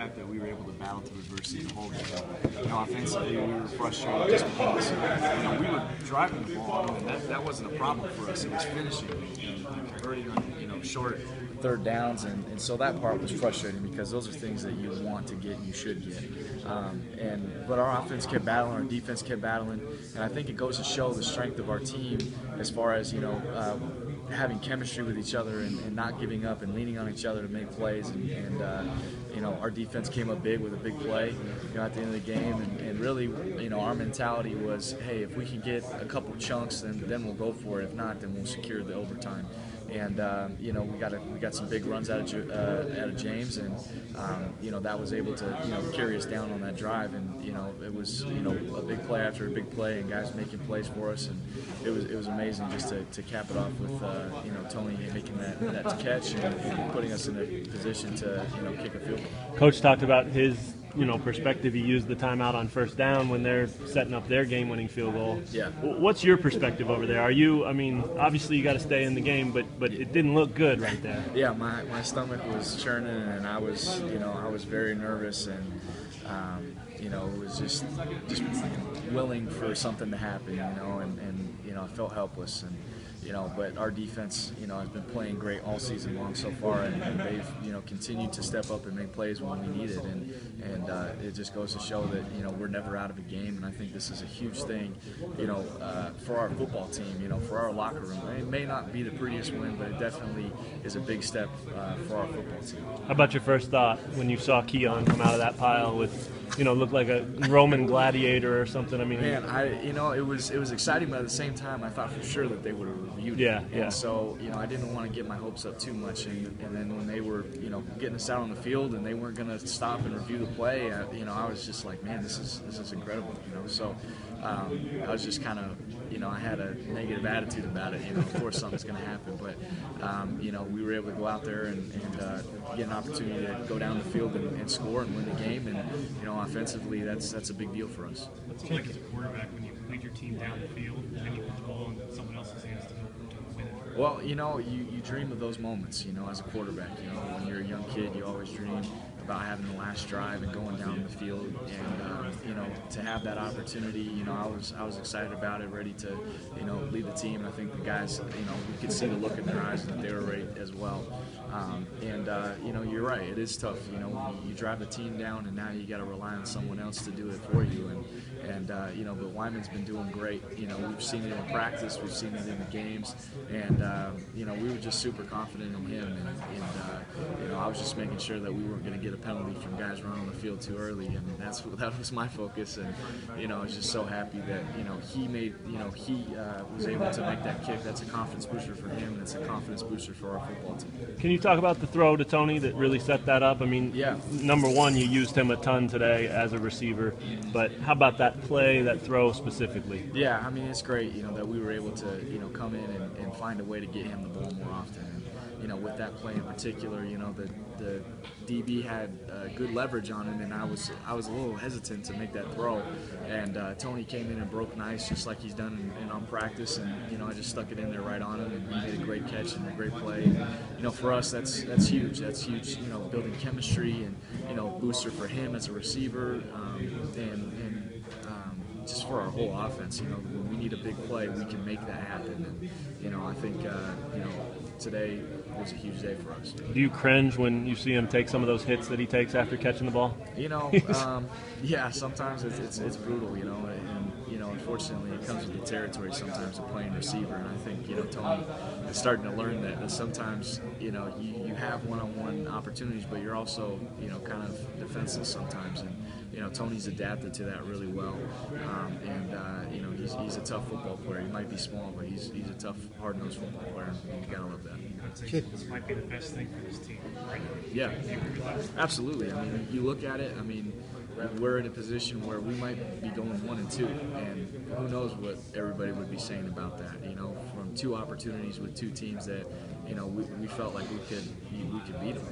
fact that we were able to battle through adversity the whole game. You know, offensively, we were frustrated just because we were driving the ball, and that wasn't a problem for us. It was finishing and converting on short third downs, and so that part was frustrating because those are things that you want to get and you should get. But our offense kept battling, our defense kept battling, and I think it goes to show the strength of our team as far as having chemistry with each other and not giving up and leaning on each other to make plays. And our defense came up big with a big play at the end of the game. And really, our mentality was, hey, if we can get a couple chunks, then we'll go for it. If not, then we'll secure the overtime. And we got some big runs out of James, and that was able to carry us down on that drive. And it was a big play after a big play, and guys making plays for us, and it was amazing just to cap it off with Tony making that catch and putting us in a position to kick a field goal. Coach talked about his perspective. He used the timeout on first down when they're setting up their game-winning field goal. Yeah. What's your perspective over there? Obviously you got to stay in the game, but it didn't look good right there. Yeah, my stomach was churning, and I was very nervous, and it was just willing for something to happen, and I felt helpless, and but our defense, has been playing great all season long so far, and they've, continued to step up and make plays when we need it, and it just goes to show that, we're never out of a game, and I think this is a huge thing, for our football team, for our locker room. It may not be the prettiest win, but it definitely is a big step for our football team. How about your first thought when you saw Keon come out of that pile with, looked like a Roman gladiator or something? Man, it was exciting, but at the same time, I thought for sure that they would have reviewed it. Yeah. And so, I didn't want to get my hopes up too much. And then when they were, getting us out on the field and they weren't going to stop and review the play, I was just like, man, this is incredible. So I was just kind of, I had a negative attitude about it. Of course something's going to happen, but we were able to go out there and get an opportunity to go down the field and score and win the game. And offensively, that's a big deal for us. What's it like as a quarterback when you lead your team down the field and you put the ball in someone else's hands to win it? Well, you dream of those moments, as a quarterback. When you're a young kid, you always dream about having the last drive and going down the field, and to have that opportunity, I was excited about it, ready to lead the team, and I think the guys, we could see the look in their eyes that they were ready as well. You're right, it is tough. You drive the team down, and now you got to rely on someone else to do it for you, but Wyman's been doing great. We've seen it in practice, we've seen it in the games, and we were just super confident in him, and I was just making sure that we weren't going to get a penalty from guys running on the field too early, and that was my focus. And I was just so happy that he made he was able to make that kick. That's a confidence booster for him, and it's a confidence booster for our football team. Can you talk about the throw to Tony that really set that up? Yeah. Number one, you used him a ton today as a receiver, but how about that play, that throw specifically? Yeah, it's great that we were able to come in and find a way to get him the ball more often. And with that play in particular, the DB had good leverage on him, and I was a little hesitant to make that throw. And Tony came in and broke nice, just like he's done on practice. And I just stuck it in there right on him, and he made a great catch and a great play. And, for us, that's huge. That's huge. Building chemistry and booster for him as a receiver, and just for our whole offense. When we need a big play, we can make that happen. And I think today was a huge day for us. Do you cringe when you see him take some of those hits that he takes after catching the ball? Yeah, sometimes it's brutal, and unfortunately it comes with the territory sometimes of playing receiver, and I think Tony is starting to learn that sometimes you have one-on-one opportunities, but you're also kind of defenseless sometimes, and Tony's adapted to that really well, he's a tough football player. He might be small, but he's a tough, hard-nosed football player, and you gotta love that. This might be the best thing for this team, right? Yeah, absolutely. You look at it. We're in a position where we might be going 1-2, and who knows what everybody would be saying about that. From two opportunities with two teams that we felt like we could beat them,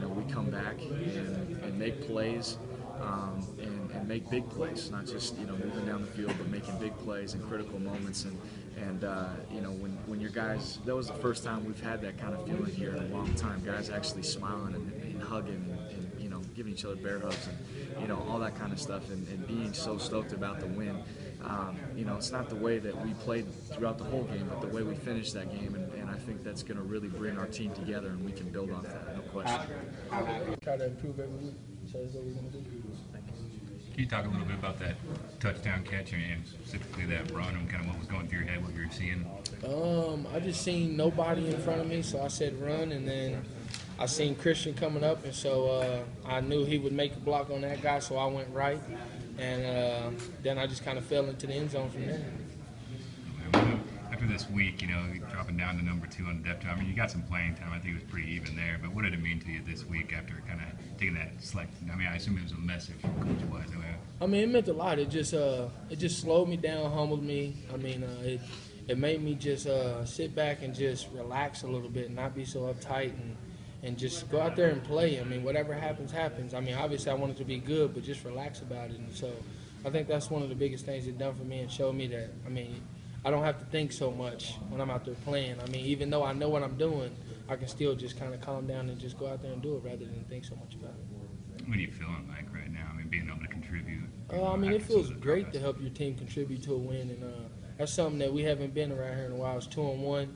and we come back and make plays. And make big plays, not just moving down the field, but making big plays in critical moments. And when your guys, that was the first time we've had that kind of feeling here in a long time. Guys actually smiling and hugging and giving each other bear hugs and all that kind of stuff, and being so stoked about the win. It's not the way that we played throughout the whole game, but the way we finished that game, and I think that's going to really bring our team together, and we can build off that, no question. Try to improve every week, so that's what we're going to do. Can you talk a little bit about that touchdown catch and specifically that run and kind of what was going through your head, what you were seeing? I just seen nobody in front of me, so I said run, and then I seen Christian coming up, and so I knew he would make a block on that guy, so I went right, and then I just kind of fell into the end zone from there. After this week, dropping down to number 2 on the depth chart, I mean, you got some playing time. I think it was pretty even there. But what did it mean to you this week after kind of taking that select? I mean, I assume it was a message from coach-wise. I mean, it meant a lot. It just slowed me down, humbled me. I mean, it made me just sit back and just relax a little bit, and not be so uptight, and just go out there and play. I mean, whatever happens, happens. I mean, obviously I wanted to be good, but just relax about it. And so I think that's one of the biggest things it done for me, and showed me that, I mean, I don't have to think so much when I'm out there playing. I mean, even though I know what I'm doing, I can still just kind of calm down and just go out there and do it rather than think so much about it. What are you feeling like right now? I mean, being able to contribute? I mean, it feels great to help your team contribute to a win, and that's something that we haven't been around here in a while. It's 2-1,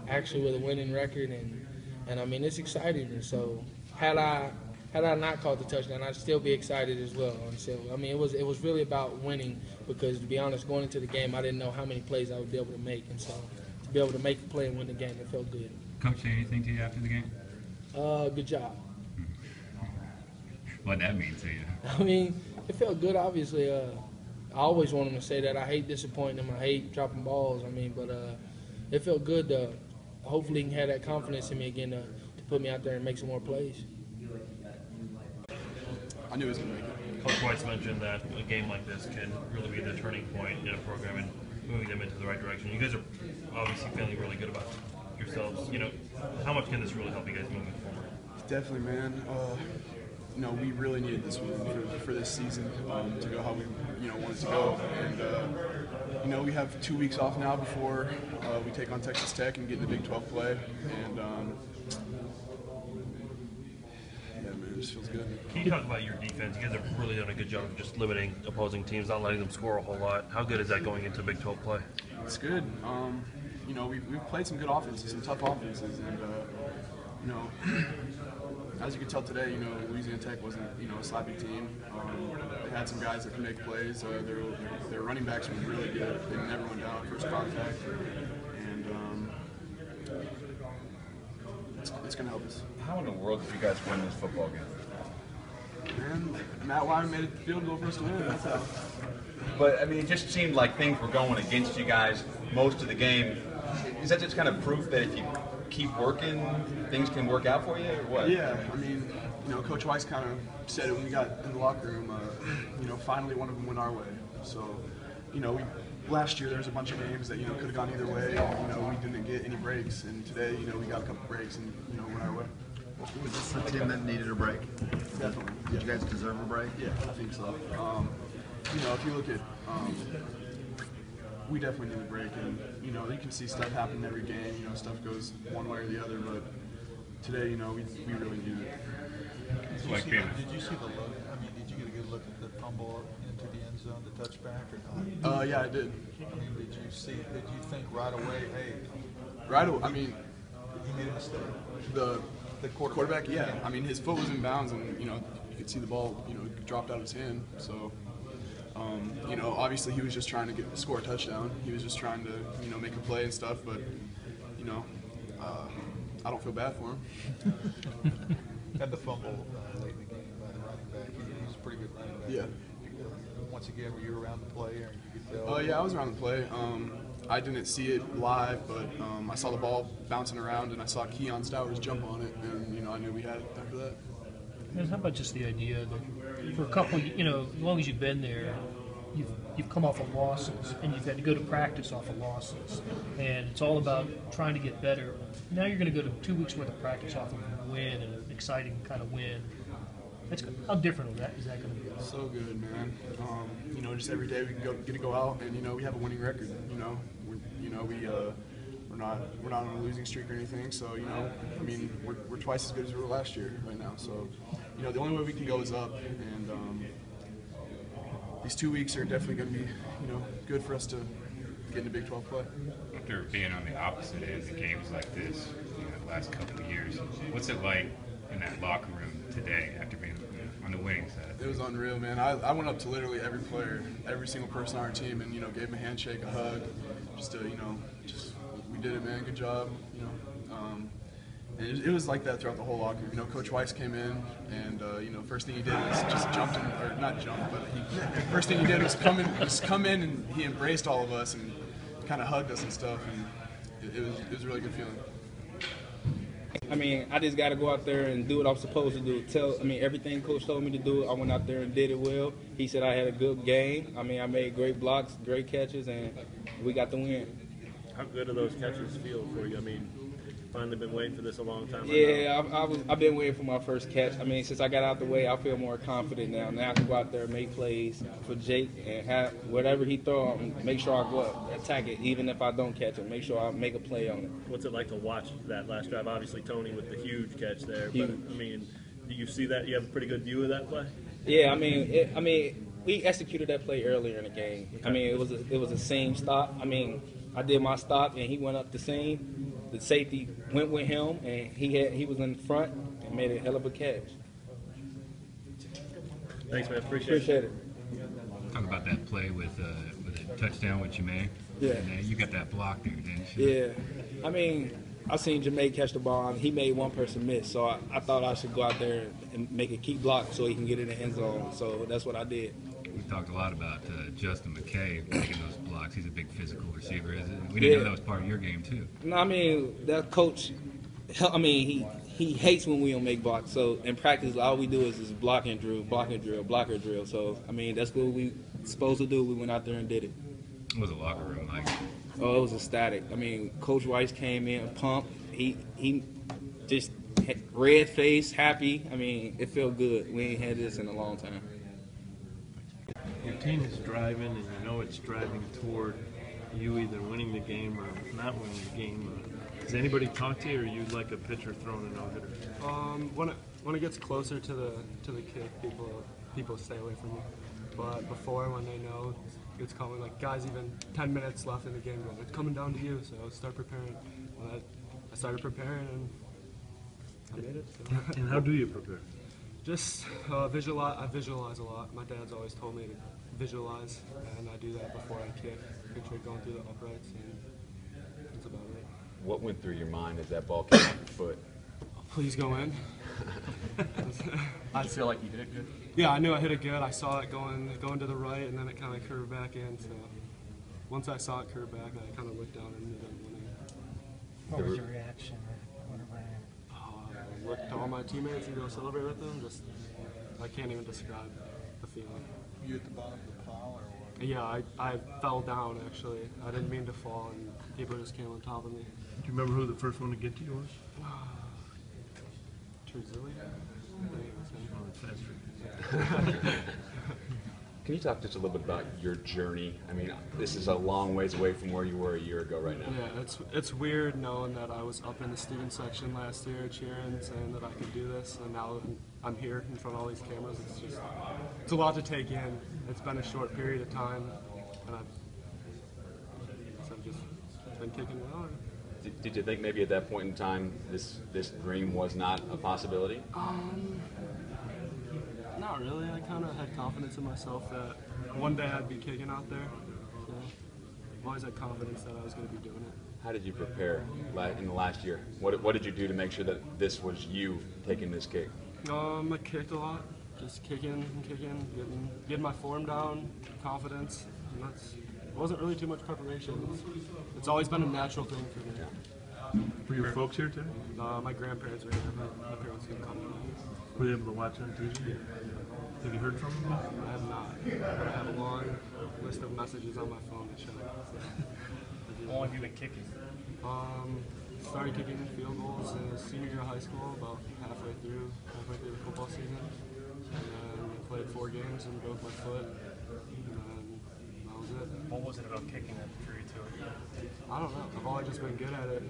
actually with a winning record, and I mean, it's exciting. And so had I not caught the touchdown, I'd still be excited as well. And so, I mean, it was really about winning, because to be honest, going into the game, I didn't know how many plays I would be able to make. And so to be able to make a play and win the game, it felt good. Coach say anything to you after the game? Good job. What'd that mean to you? I mean, it felt good, obviously. I always want him to say that. I hate disappointing him. I hate dropping balls. I mean, but it felt good to hopefully he can have that confidence in me again to put me out there and make some more plays. I knew he was going to make it. Coach White's mentioned that a game like this can really be the turning point in a program and moving them into the right direction. You guys are obviously feeling really good about yourselves. How much can this really help you guys moving forward? Definitely, man. We really needed this win for this season to go how we wanted to go. And we have 2 weeks off now before we take on Texas Tech and get in the Big 12 play. And it just feels good. Can you talk about your defense? You guys have really done a good job of just limiting opposing teams, not letting them score a whole lot. How good is that going into Big 12 play? It's good. We've played some good offenses, some tough offenses, and as you can tell today, Louisiana Tech wasn't a sloppy team. They had some guys that can make plays. Their running backs were really good. They never went down at first contact, and it's going to help us. How in the world did you guys win this football game? Man, Matt Wyman made a field goal for us to win. That's how. But, I mean, it just seemed like things were going against you guys most of the game. Is that just kind of proof that if you keep working, things can work out for you, or what? Yeah, I mean, Coach Weiss kind of said it when we got in the locker room. Finally one of them went our way. So, last year there was a bunch of games that could have gone either way. We didn't get any breaks, and today we got a couple breaks and went our way. Was this a team that needed a break? Definitely. Did you guys deserve a break? Yeah, I think so. If you look at, we definitely need a break, and you can see stuff happen every game. Stuff goes one way or the other, but today, we really need it. Did you see the look? I mean, did you get a good look at the fumble into the end zone, the touchback, or not? Yeah, I did. I mean, did you think right away, hey? Right away, I mean, he made a mistake. The quarterback, yeah. I mean, his foot was in bounds, and you could see the ball, dropped out of his hand. So, obviously he was just trying to score a touchdown. He was just trying to, make a play and stuff. But, I don't feel bad for him. Had the fumble late in the game by the running back. He was a pretty good running back. Yeah. Once again, were you around the play, or you could tell? Oh yeah, I was around the play. I didn't see it live, but I saw the ball bouncing around, and I saw Keon Stowers jump on it, and I knew we had it after that. And how about just the idea that for a couple, as long as you've been there, you've come off of losses, and you've had to go to practice off of losses, and it's all about trying to get better. Now you're going to go to 2 weeks worth of practice off of a win, and an exciting kind of win. How different is that going to be? So good, man. Just every day we get to go out, and we have a winning record. We're we're not on a losing streak or anything. So you know, I mean, we're twice as good as we were last year right now. So you know, the only way we can go is up, and these 2 weeks are definitely going to be good for us to get into Big 12 play. After being on the opposite end of games like this, the last couple of years, what's it like in that locker room today after being on the winning side? It was unreal, man. I went up to literally every player, every single person on our team, and gave him a handshake, a hug, just to just we did it, man. Good job, And it was like that throughout the whole locker room. Coach Weiss came in, and first thing he did was just jumped in, or not jump, but first thing he did was come in, and he embraced all of us and kind of hugged us and stuff, and it was a really good feeling. I mean, I just got to go out there and do what I'm supposed to do. Everything Coach told me to do, I went out there and did it well. He said I had a good game. I mean, I made great blocks, great catches, and we got the win. How good do those catches feel for you? I mean, finally been waiting for this a long time. Yeah, I've been waiting for my first catch. I mean, since I got out the way, I feel more confident now. Now I can go out there and make plays for Jake and have whatever he throw, make sure I go up, attack it, even if I don't catch it. Make sure I make a play on it. What's it like to watch that last drive? Obviously, Tony with the huge catch there, but I mean, do you see that? You have a pretty good view of that play? Yeah, I mean, we executed that play earlier in the game. I mean, it was a seam stop. I mean, I did my stop and he went up the seam. The safety went with him, and he was in front and made a hell of a catch. Thanks, man. Appreciate it. Talk about that play with a touchdown with Jimmay. Yeah. And you got that block there, didn't you? Yeah. I mean, I seen Jimmay catch the ball, and he made one person miss, so I thought I should go out there and make a key block so he can get in the end zone. So that's what I did. We talked a lot about Justin McKay making those blocks. He's a big physical receiver, isn't he? We didn't know that was part of your game, too. No, I mean, that coach, I mean, he hates when we don't make blocks. So in practice, all we do is block and drill, blocker drill. So, I mean, that's what we supposed to do. We went out there and did it. What was the locker room like? Oh, it was ecstatic. I mean, Coach Weiss came in, pumped. He just red face, happy. I mean, it felt good. We ain't had this in a long time. Your team is driving, and you know it's driving toward you either winning the game or not winning the game. Does anybody talk to you, or are you like a pitcher throwing a no-hitter? When it gets closer to the kick, people stay away from me. But before, when they know it's coming, like guys, even 10 minutes left in the game, go, it's coming down to you. So start preparing. I started preparing, and I made it. So. And how do you prepare? Just visualize. I visualize a lot. My dad's always told me to visualize, and I do that before I kick. Picture it going through the uprights, and that's about it. What went through your mind as that ball came off your foot? Please go in. I feel like you hit it good. Yeah, I knew I hit it good. I saw it going to the right, and then it kind of curved back in. So once I saw it curve back, I kind of looked down and knew that it went in. What was your reaction? I looked to all my teammates and go celebrate with them. Just, I can't even describe the feeling. You at the bottom of the pile or what? Yeah, I fell down actually. I didn't mean to fall, and people just came on top of me. Do you remember who the first one to get to you was? Terzilli? Can you talk just a little bit about your journey? I mean, this is a long ways away from where you were a year ago right now. Yeah, it's weird knowing that I was up in the student section last year cheering, saying that I could do this, and now I'm here in front of all these cameras. It's a lot to take in. It's been a short period of time, and I've just been kicking well. Did you think maybe at that point in time this dream was not a possibility? Not really. I kind of had confidence in myself that one day I'd be kicking out there. So I've always had confidence that I was going to be doing it. How did you prepare in the last year? What did you do to make sure that this was you taking this kick? I kicked a lot. Just kicking and kicking, getting my form down, confidence. And it wasn't really too much preparation. It's always been a natural thing for me. Yeah. Were your folks here today? My grandparents were here. My parents didn't come. Were you able to watch on TV? Yeah. Have you heard from them? I have not. But I have a long list of messages on my phone to check. How long have you been kicking? Started kicking field goals in senior year of high school, about halfway through the football season. And then played 4 games and broke my foot. And then was it. What was it about kicking that drew you to it? I don't know. I've always just been good at it.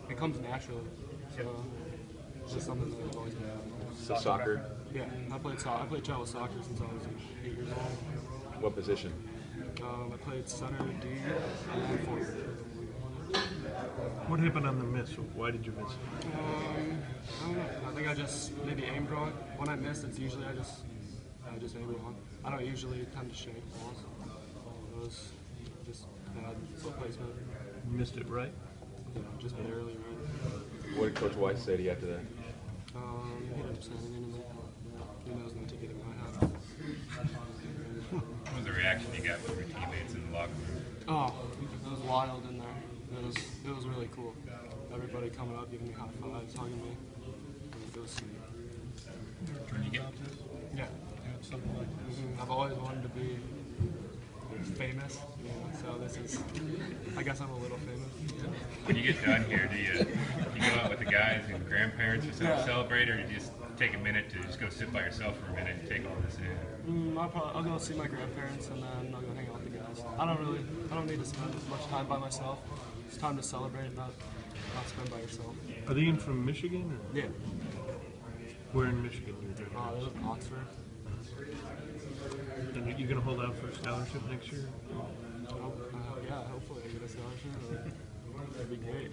It comes naturally. So it's just something that I've always been at. So soccer? Yeah, I played travel soccer since I was 8 years old. What position? I played center, D, and forward. What happened on the miss? Why did you miss it? I don't know. I think I just maybe aimed wrong. When I miss, it's usually I just aim wrong. I don't usually tend to shake balls. It was just bad foot placement. You missed it right? Yeah, just barely right. What did Coach Weiss say to you after that? He didn't say anything to me. He knows not to get in my head. What was the reaction you got from your teammates in the locker room? Oh, it was wild in there. It was really cool. Everybody coming up, giving me high fives, hugging me. It was sweet. When you get Yeah. I've always wanted to be famous, so this is, I guess I'm a little famous. when you get done here, do you go out with the guys and grandparents or something, celebrate, or do you just take a minute to just go sit by yourself for a minute and take all this in? I'll go see my grandparents and then I'll go hang out with the guys. I don't need to spend much time by myself. It's time to celebrate, not spend by yourself. Are they in from Michigan? Or? Yeah. Where in Michigan? They live in Oxford. And you're going to hold out for a scholarship next year? Yeah, hopefully I get a scholarship. That'd be great.